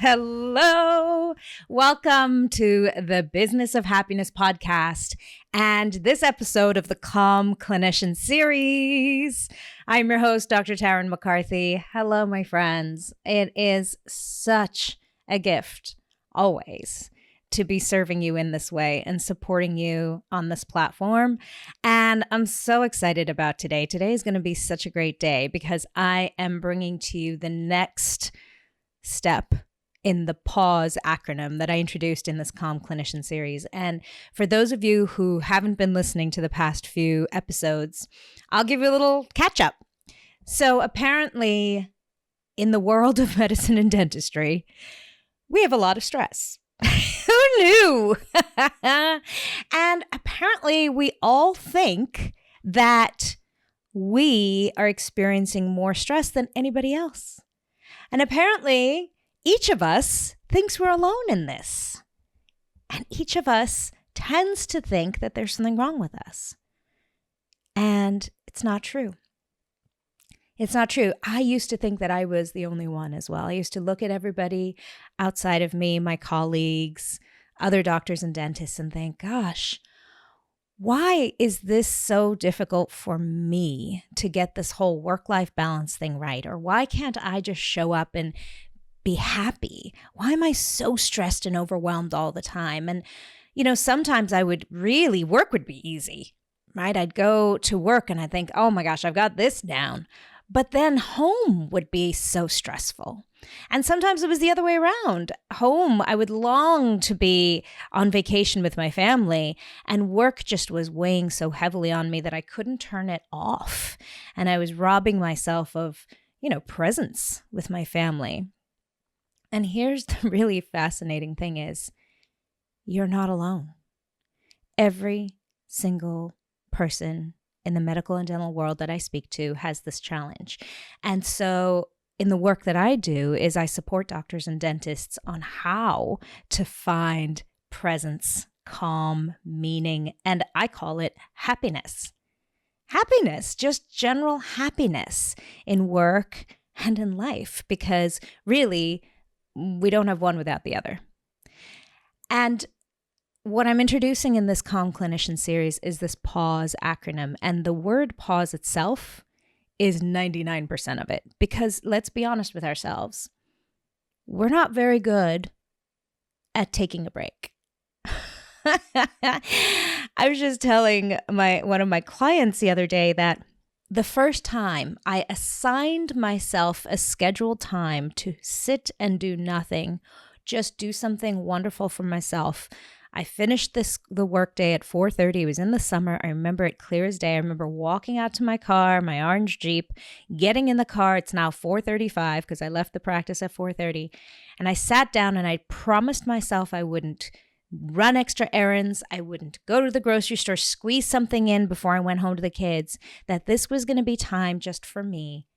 Hello. Welcome to the Business of Happiness podcast and this episode of the Calm Clinician series. I'm your host, Dr. Tarryn MacCarthy. Hello, my friends. It is such a gift always to be serving you in this way and supporting you on this platform. And I'm so excited about today. Today is going to be such a great day because I am bringing to you the next step in the PAUSE acronym that I introduced in this Calm Clinician series. And for those of you who haven't been listening to the past few episodes, I'll give you a little catch up. So apparently in the world of medicine and dentistry, we have a lot of stress. Who knew? And apparently we all think that we are experiencing more stress than anybody else. And apparently each of us thinks we're alone in this. And each of us tends to think that there's something wrong with us. And it's not true. It's not true. I used to think that I was the only one as well. I used to look at everybody outside of me, my colleagues, other doctors and dentists, and think, gosh, why is this so difficult for me to get this whole work-life balance thing right? Or why can't I just show up and be happy? Why am I so stressed and overwhelmed all the time? And, sometimes work would be easy, right? I'd go to work and I'd think, oh my gosh, I've got this down. But then home would be so stressful. And sometimes it was the other way around. Home, I would long to be on vacation with my family, and work just was weighing so heavily on me that I couldn't turn it off. And I was robbing myself of, presence with my family. And here's the really fascinating thing is, you're not alone. Every single person in the medical and dental world that I speak to has this challenge. And so in the work that I do is I support doctors and dentists on how to find presence, calm, meaning, and I call it happiness. Happiness, just general happiness in work and in life, because really we don't have one without the other. And what I'm introducing in this Calm Clinician series is this PAUSE acronym. And the word pause itself is 99% of it. Because let's be honest with ourselves, we're not very good at taking a break. I was just telling one of my clients the other day that the first time I assigned myself a scheduled time to sit and do nothing, just do something wonderful for myself, I finished the workday at 4:30. It was in the summer. I remember it clear as day. I remember walking out to my car, my orange Jeep, getting in the car. It's now 4:35 because I left the practice at 4:30. And I sat down and I promised myself I wouldn't run extra errands. I wouldn't go to the grocery store, squeeze something in before I went home to the kids, that this was going to be time just for me.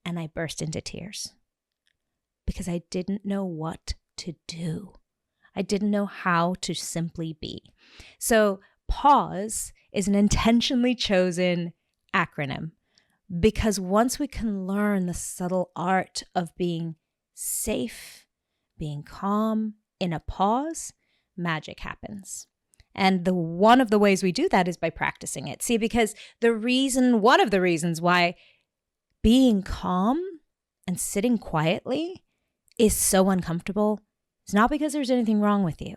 And I burst into tears because I didn't know what to do. I didn't know how to simply be. So PAUSE is an intentionally chosen acronym because once we can learn the subtle art of being safe, being calm in a pause, magic happens. And one of the ways we do that is by practicing it. See, because one of the reasons why being calm and sitting quietly is so uncomfortable, it's not because there's anything wrong with you.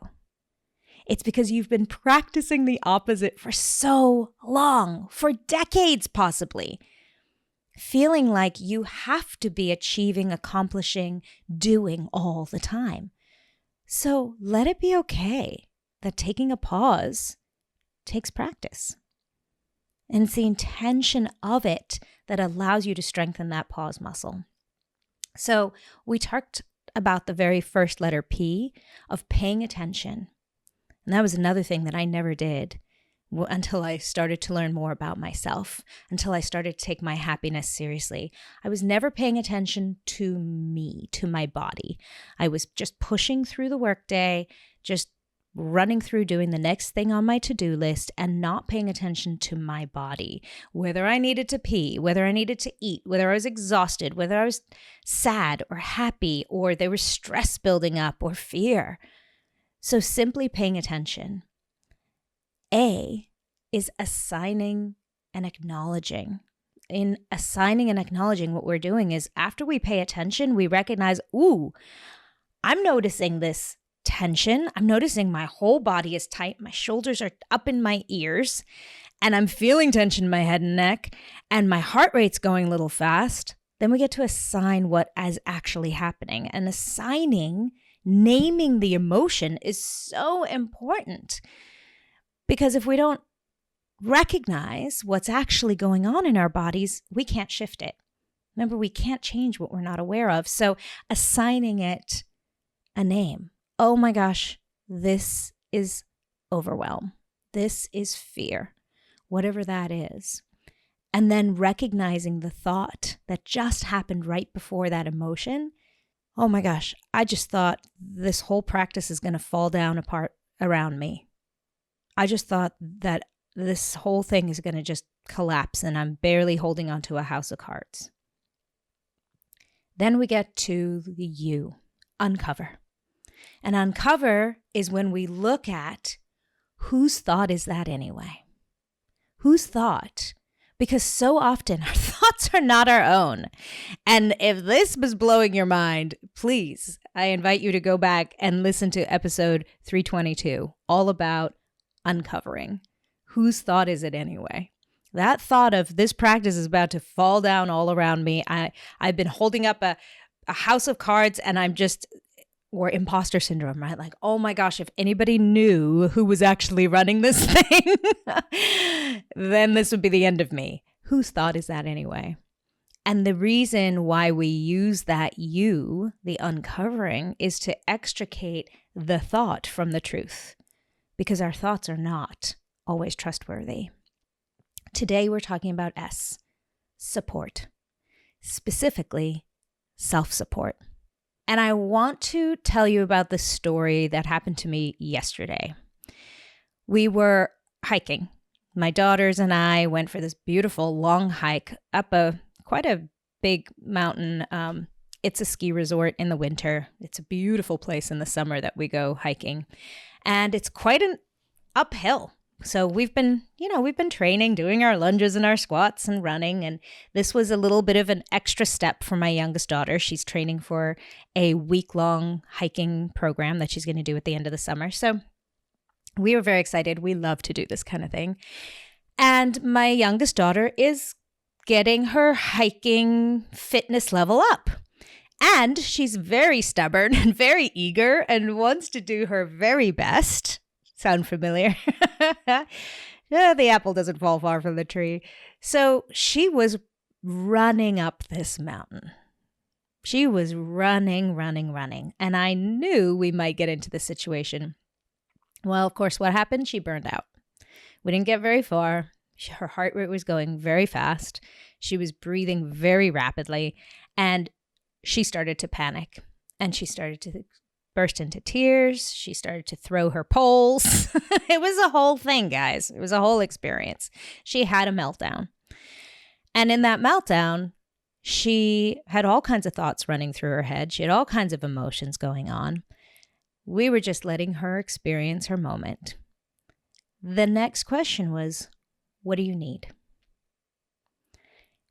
It's because you've been practicing the opposite for so long, for decades possibly, feeling like you have to be achieving, accomplishing, doing all the time. So let it be okay that taking a pause takes practice. And it's the intention of it that allows you to strengthen that pause muscle. So we talked about the very first letter P of paying attention. And that was another thing that I never did until I started to learn more about myself, until I started to take my happiness seriously. I was never paying attention to me, to my body. I was just pushing through the workday, just running through doing the next thing on my to-do list and not paying attention to my body, whether I needed to pee, whether I needed to eat, whether I was exhausted, whether I was sad or happy, or there was stress building up or fear. So simply paying attention. A is assigning and acknowledging. In assigning and acknowledging, what we're doing is after we pay attention, we recognize, ooh, I'm noticing this tension. I'm noticing my whole body is tight. My shoulders are up in my ears, and I'm feeling tension in my head and neck, and my heart rate's going a little fast. Then we get to assign what is actually happening. And assigning, naming the emotion is so important, because if we don't recognize what's actually going on in our bodies, we can't shift it. Remember, we can't change what we're not aware of. So assigning it a name. Oh my gosh, this is overwhelm. This is fear, whatever that is. And then recognizing the thought that just happened right before that emotion. Oh my gosh, I just thought this whole practice is going to fall down apart around me. I just thought that this whole thing is going to just collapse and I'm barely holding onto a house of cards. Then we get to the U, uncover. And uncover is when we look at whose thought is that anyway? Whose thought? Because so often our thoughts are not our own. And if this was blowing your mind, please, I invite you to go back and listen to episode 322, all about uncovering. Whose thought is it anyway? That thought of this practice is about to fall down all around me. I've been holding up a house of cards and I'm just, or imposter syndrome, right? Like, oh my gosh, if anybody knew who was actually running this thing, then this would be the end of me. Whose thought is that anyway? And the reason why we use that you, the uncovering, is to extricate the thought from the truth, because our thoughts are not always trustworthy. Today, we're talking about S, support, specifically self-support. And I want to tell you about the story that happened to me yesterday. We were hiking. My daughters and I went for this beautiful long hike up quite a big mountain. It's a ski resort in the winter. It's a beautiful place in the summer that we go hiking. And it's quite an uphill. So we've been training, doing our lunges and our squats and running. And this was a little bit of an extra step for my youngest daughter. She's training for a week-long hiking program that she's going to do at the end of the summer. So we were very excited. We love to do this kind of thing. And my youngest daughter is getting her hiking fitness level up. And she's very stubborn and very eager and wants to do her very best. Sound familiar? Yeah, the apple doesn't fall far from the tree. So she was running up this mountain. She was running. And I knew we might get into this situation. Well, of course, what happened? She burned out. We didn't get very far. Her heart rate was going very fast. She was breathing very rapidly. And she started to panic. And she started to burst into tears. She started to throw her poles. It was a whole thing, guys. It was a whole experience. She had a meltdown. And in that meltdown, she had all kinds of thoughts running through her head. She had all kinds of emotions going on. We were just letting her experience her moment. The next question was, what do you need?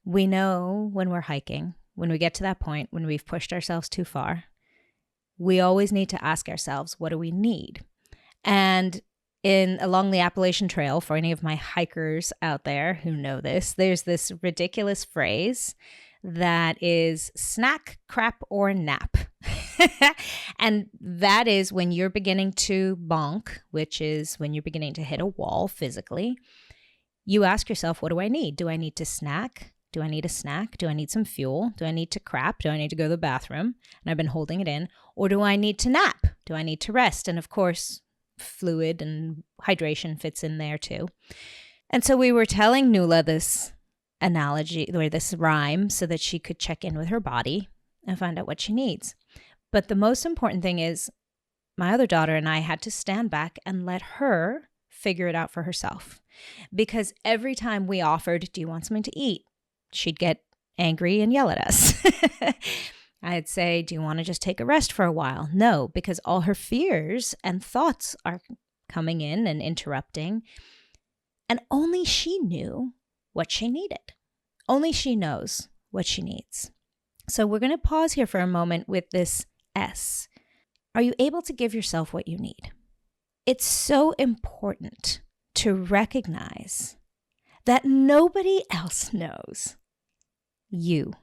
We know when we're hiking, when we get to that point, when we've pushed ourselves too far, we always need to ask ourselves, what do we need? And along the Appalachian Trail, for any of my hikers out there who know this, there's this ridiculous phrase that is snack, crap, or nap. And that is when you're beginning to bonk, which is when you're beginning to hit a wall physically. You ask yourself, what do I need? Do I need to snack? Do I need a snack? Do I need some fuel? Do I need to crap? Do I need to go to the bathroom? And I've been holding it in. Or do I need to nap? Do I need to rest? And of course, fluid and hydration fits in there too. And so we were telling Nuala this analogy or this rhyme so that she could check in with her body and find out what she needs. But the most important thing is my other daughter and I had to stand back and let her figure it out for herself. Because every time we offered, do you want something to eat? She'd get angry and yell at us. I'd say, do you want to just take a rest for a while? No, because all her fears and thoughts are coming in and interrupting. And only she knew what she needed. Only she knows what she needs. So we're going to pause here for a moment with this S. Are you able to give yourself what you need? It's so important to recognize that nobody else knows you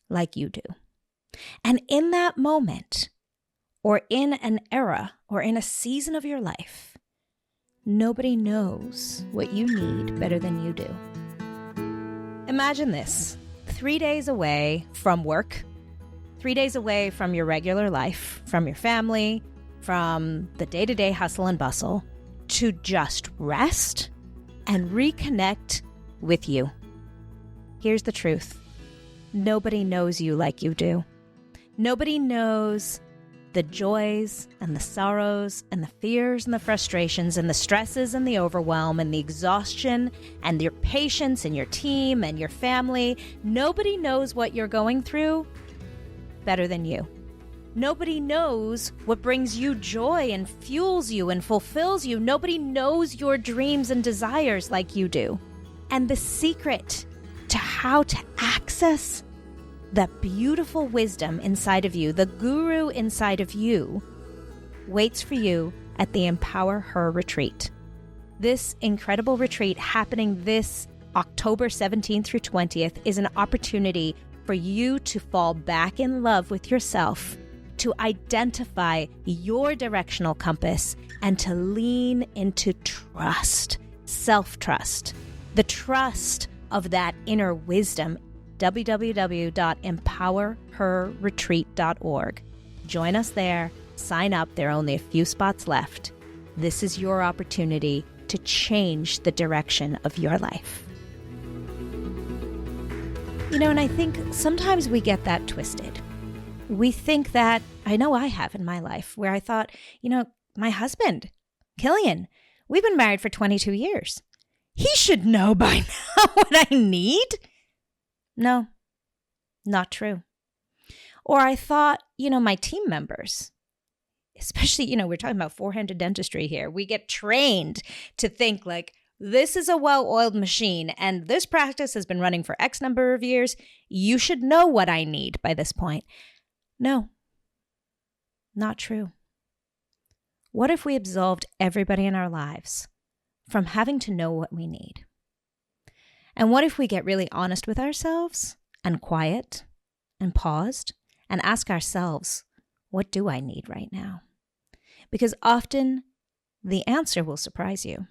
like you do. And in that moment, or in an era, or in a season of your life, nobody knows what you need better than you do. Imagine this, 3 days away from work, 3 days away from your regular life, from your family, from the day-to-day hustle and bustle, to just rest and reconnect with you. Here's the truth. Nobody knows you like you do. Nobody knows the joys and the sorrows and the fears and the frustrations and the stresses and the overwhelm and the exhaustion and your patience and your team and your family. Nobody knows what you're going through better than you. Nobody knows what brings you joy and fuels you and fulfills you. Nobody knows your dreams and desires like you do. And the secret to how to access that beautiful wisdom inside of you, the guru inside of you, waits for you at the Empower Her retreat. This incredible retreat happening this October 17th through 20th is an opportunity for you to fall back in love with yourself, to identify your directional compass, and to lean into trust, self-trust, the trust of that inner wisdom. www.empowerherretreat.org. Join us there. Sign up. There are only a few spots left. This is your opportunity to change the direction of your life. And I think sometimes we get that twisted. We think that, I know I have in my life, where I thought, my husband, Killian, we've been married for 22 years. He should know by now what I need. No, not true. Or I thought, my team members, especially, we're talking about four-handed dentistry here. We get trained to think like, this is a well-oiled machine and this practice has been running for X number of years. You should know what I need by this point. No, not true. What if we absolved everybody in our lives from having to know what we need? And what if we get really honest with ourselves and quiet and paused and ask ourselves, what do I need right now? Because often the answer will surprise you.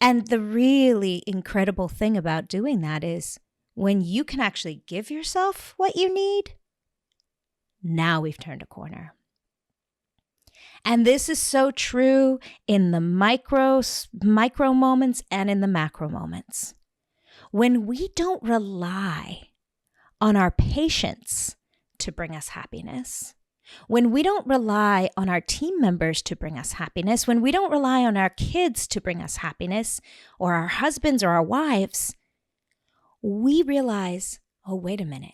And the really incredible thing about doing that is when you can actually give yourself what you need, now we've turned a corner. And this is so true in the micro moments and in the macro moments. When we don't rely on our patients to bring us happiness, when we don't rely on our team members to bring us happiness, when we don't rely on our kids to bring us happiness, or our husbands or our wives, we realize, oh, wait a minute.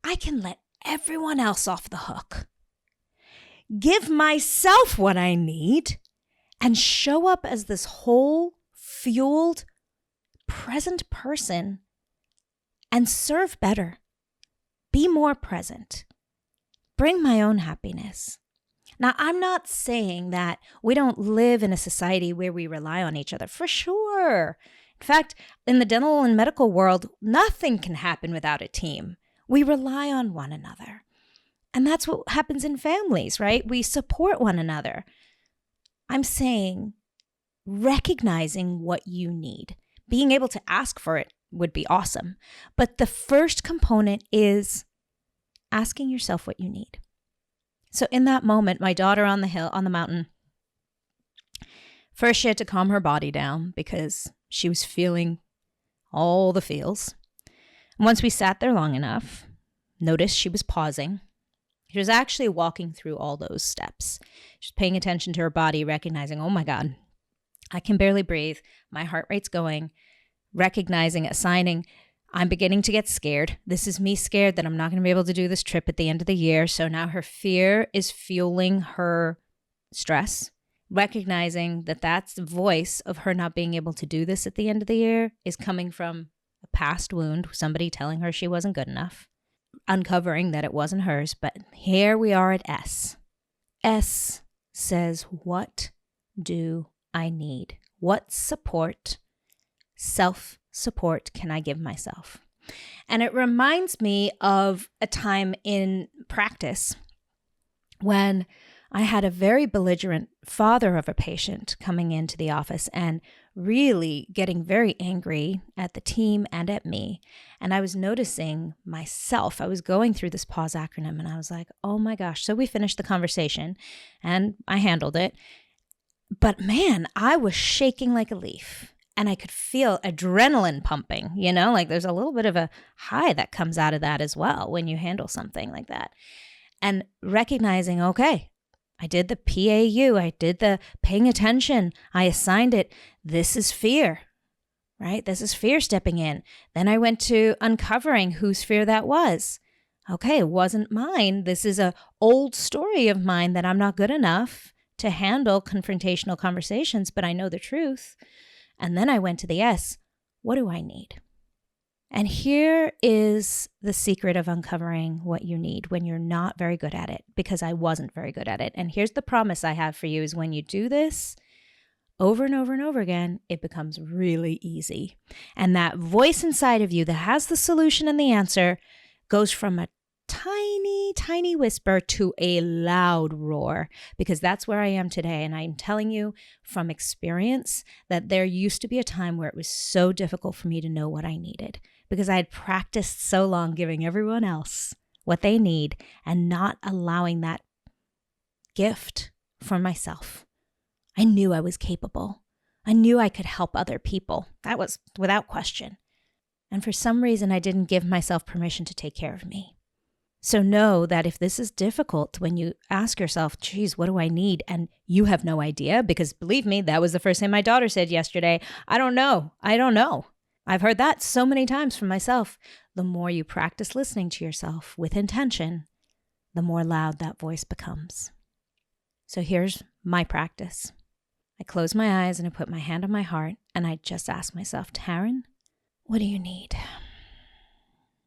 I can let everyone else off the hook, give myself what I need, and show up as this whole, fueled, present person and serve better, be more present, bring my own happiness. Now, I'm not saying that we don't live in a society where we rely on each other, for sure. In fact, in the dental and medical world, nothing can happen without a team. We rely on one another. And that's what happens in families, right? We support one another. I'm saying recognizing what you need. Being able to ask for it would be awesome. But the first component is asking yourself what you need. So in that moment, my daughter on the mountain, first she had to calm her body down because she was feeling all the feels. And once we sat there long enough, noticed she was pausing. She was actually walking through all those steps. She's paying attention to her body, recognizing, oh my God, I can barely breathe. My heart rate's going. Recognizing, assigning, I'm beginning to get scared. This is me scared that I'm not going to be able to do this trip at the end of the year. So now her fear is fueling her stress. Recognizing that that's the voice of her not being able to do this at the end of the year is coming from a past wound, somebody telling her she wasn't good enough, uncovering that it wasn't hers. But here we are at S. S says, what do I need? What support, self-support can I give myself? And it reminds me of a time in practice when I had a very belligerent father of a patient coming into the office and really getting very angry at the team and at me. And I was noticing myself. I was going through this pause acronym and I was like, oh my gosh. So we finished the conversation and I handled it. But man, I was shaking like a leaf and I could feel adrenaline pumping, like there's a little bit of a high that comes out of that as well when you handle something like that. And recognizing, okay, I did the PAU, I did the paying attention, I assigned it. This is fear, right? This is fear stepping in. Then I went to uncovering whose fear that was. Okay, it wasn't mine. This is an old story of mine that I'm not good enough to handle confrontational conversations, but I know the truth. And then I went to the S. What do I need? And here is the secret of uncovering what you need when you're not very good at it, because I wasn't very good at it. And here's the promise I have for you is when you do this over and over and over again, it becomes really easy. And that voice inside of you that has the solution and the answer goes from a tiny, tiny whisper to a loud roar, because that's where I am today. And I'm telling you from experience that there used to be a time where it was so difficult for me to know what I needed, because I had practiced so long giving everyone else what they need and not allowing that gift for myself. I knew I was capable. I knew I could help other people. That was without question. And for some reason, I didn't give myself permission to take care of me. So know that if this is difficult, when you ask yourself, geez, what do I need? And you have no idea, because believe me, that was the first thing my daughter said yesterday. I don't know. I've heard that so many times from myself. The more you practice listening to yourself with intention, the more loud that voice becomes. So here's my practice. I close my eyes and I put my hand on my heart and I just ask myself, Tarryn, what do you need?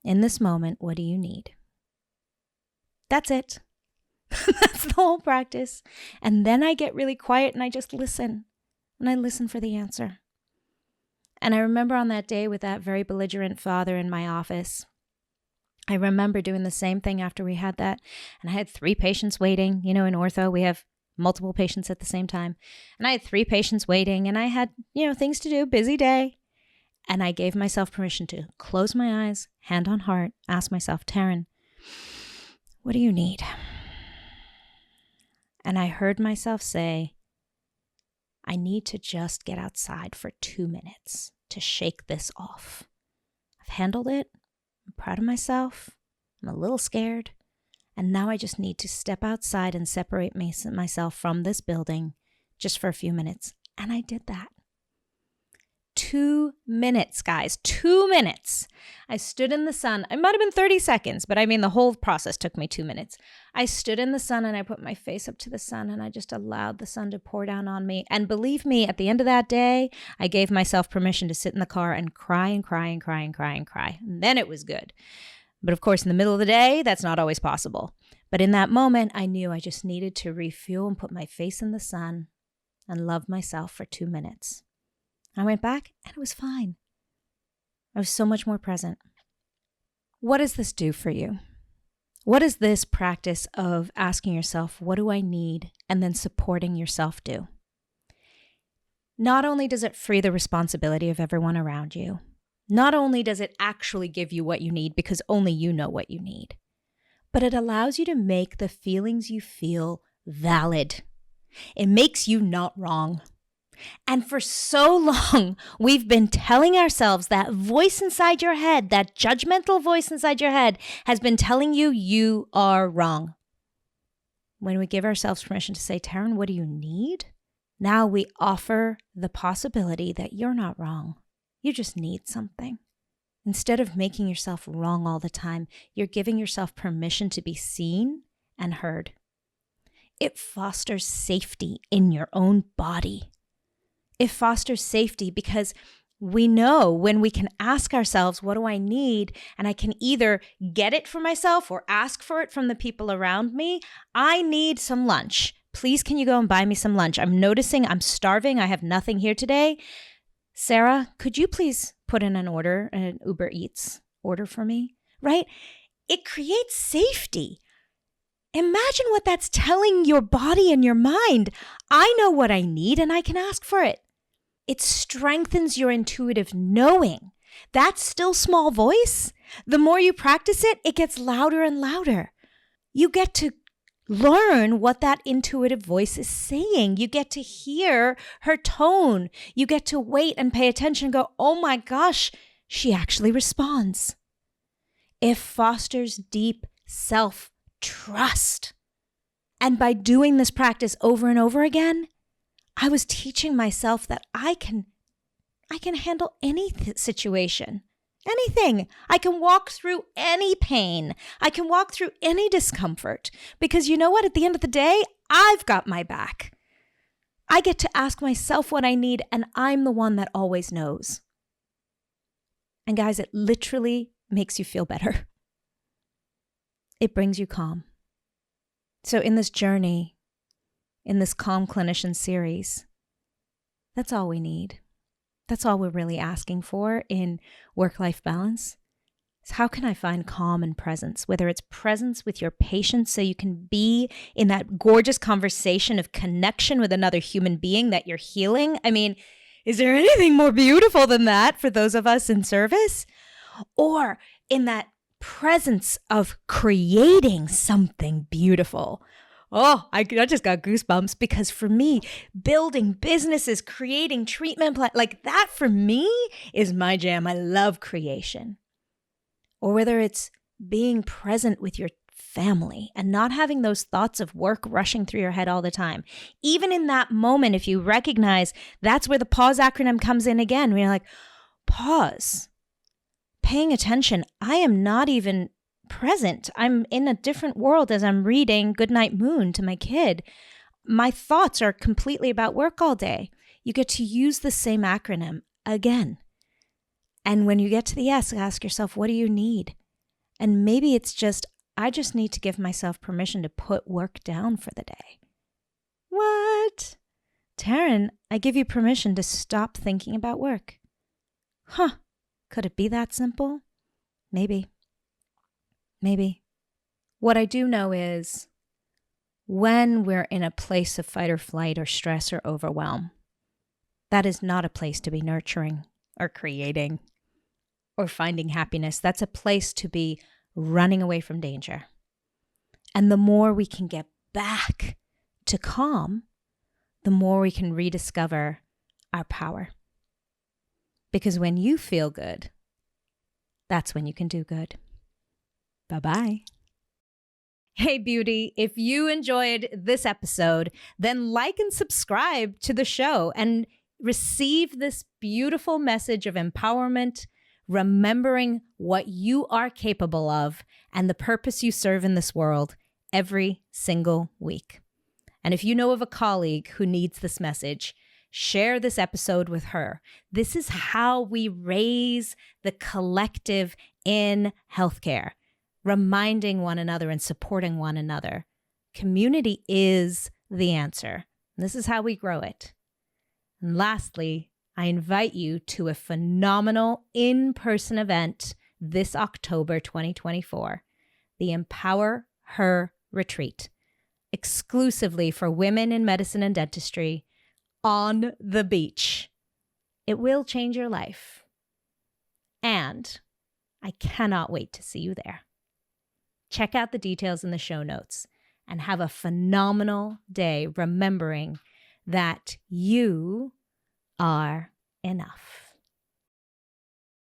In this moment, what do you need? That's it. That's the whole practice. And then I get really quiet and I just listen. And I listen for the answer. And I remember on that day with that very belligerent father in my office, I remember doing the same thing after we had that. And I had 3 patients waiting. In ortho, we have multiple patients at the same time. And I had 3 patients waiting and I had, things to do, busy day. And I gave myself permission to close my eyes, hand on heart, ask myself, Tarryn, what do you need? And I heard myself say, I need to just get outside for 2 minutes to shake this off. I've handled it. I'm proud of myself. I'm a little scared. And now I just need to step outside and separate myself from this building just for a few minutes. And I did that. 2 minutes, guys, 2 minutes. I stood in the sun. It might have been 30 seconds, but the whole process took me 2 minutes. I stood in the sun and I put my face up to the sun and I just allowed the sun to pour down on me. And believe me, at the end of that day, I gave myself permission to sit in the car and cry and cry and cry and cry and cry. And then it was good. But of course, in the middle of the day, that's not always possible. But in that moment, I knew I just needed to refuel and put my face in the sun and love myself for 2 minutes. I went back and it was fine. I was so much more present. What does this do for you? What does this practice of asking yourself, what do I need? And then supporting yourself do? Not only does it free the responsibility of everyone around you, not only does it actually give you what you need because only you know what you need, but it allows you to make the feelings you feel valid. It makes you not wrong. And for so long, we've been telling ourselves that voice inside your head, that judgmental voice inside your head has been telling you you are wrong. when we give ourselves permission to say, Tarryn, what do you need? Now we offer the possibility that you're not wrong. You just need something. Instead of making yourself wrong all the time, you're giving yourself permission to be seen and heard. It fosters safety in your own body. It fosters safety because we know when we can ask ourselves, what do I need? And I can either get it for myself or ask for it from the people around me. I need some lunch. Please, can you go and buy me some lunch? I'm noticing I'm starving. I have nothing here today. Sarah, could you please put in an order, an Uber Eats order for me? Right? It creates safety. Imagine what that's telling your body and your mind. I know what I need and I can ask for it. It strengthens your intuitive knowing. That still small voice, the more you practice it, it gets louder and louder. You get to learn what that intuitive voice is saying. You get to hear her tone. You get to wait and pay attention and go, oh my gosh, she actually responds. It fosters deep self-trust. And by doing this practice over and over again, I was teaching myself that I can handle any situation, anything. I can walk through any pain. I can walk through any discomfort because you know what? At the end of the day, I've got my back. I get to ask myself what I need and I'm the one that always knows. And guys, it literally makes you feel better. It brings you calm. So in this journey, in this Calm Clinician series, that's all we need. That's all we're really asking for in work-life balance. Is how can I find calm and presence? Whether it's presence with your patients so you can be in that gorgeous conversation of connection with another human being that you're healing. I mean, is there anything more beautiful than that for those of us in service? Or in that presence of creating something beautiful. Oh, I just got goosebumps because for me, building businesses, creating treatment plans, like that for me is my jam. I love creation. Or whether it's being present with your family and not having those thoughts of work rushing through your head all the time. Even in that moment, if you recognize that's where the pause acronym comes in again, we're like, pause, paying attention. I am not even present. I'm in a different world as I'm reading Goodnight Moon to my kid. My thoughts are completely about work all day. You get to use the same acronym again. And when you get to the S, ask yourself, what do you need? And maybe it's just, I just need to give myself permission to put work down for the day. What? Tarryn, I give you permission to stop thinking about work. Huh. Could it be that simple? Maybe. Maybe. What I do know is when we're in a place of fight or flight or stress or overwhelm, that is not a place to be nurturing or creating or finding happiness. That's a place to be running away from danger. And the more we can get back to calm, the more we can rediscover our power. Because when you feel good, that's when you can do good. Bye-bye. Hey, beauty, if you enjoyed this episode, then like and subscribe to the show and receive this beautiful message of empowerment, remembering what you are capable of and the purpose you serve in this world every single week. And if you know of a colleague who needs this message, share this episode with her. This is how we raise the collective in healthcare, reminding one another and supporting one another. Community is the answer. This is how we grow it. And lastly, I invite you to a phenomenal in-person event this October 2024, the Empower Her Retreat, exclusively for women in medicine and dentistry on the beach. It will change your life. And I cannot wait to see you there. Check out the details in the show notes and have a phenomenal day remembering that you are enough.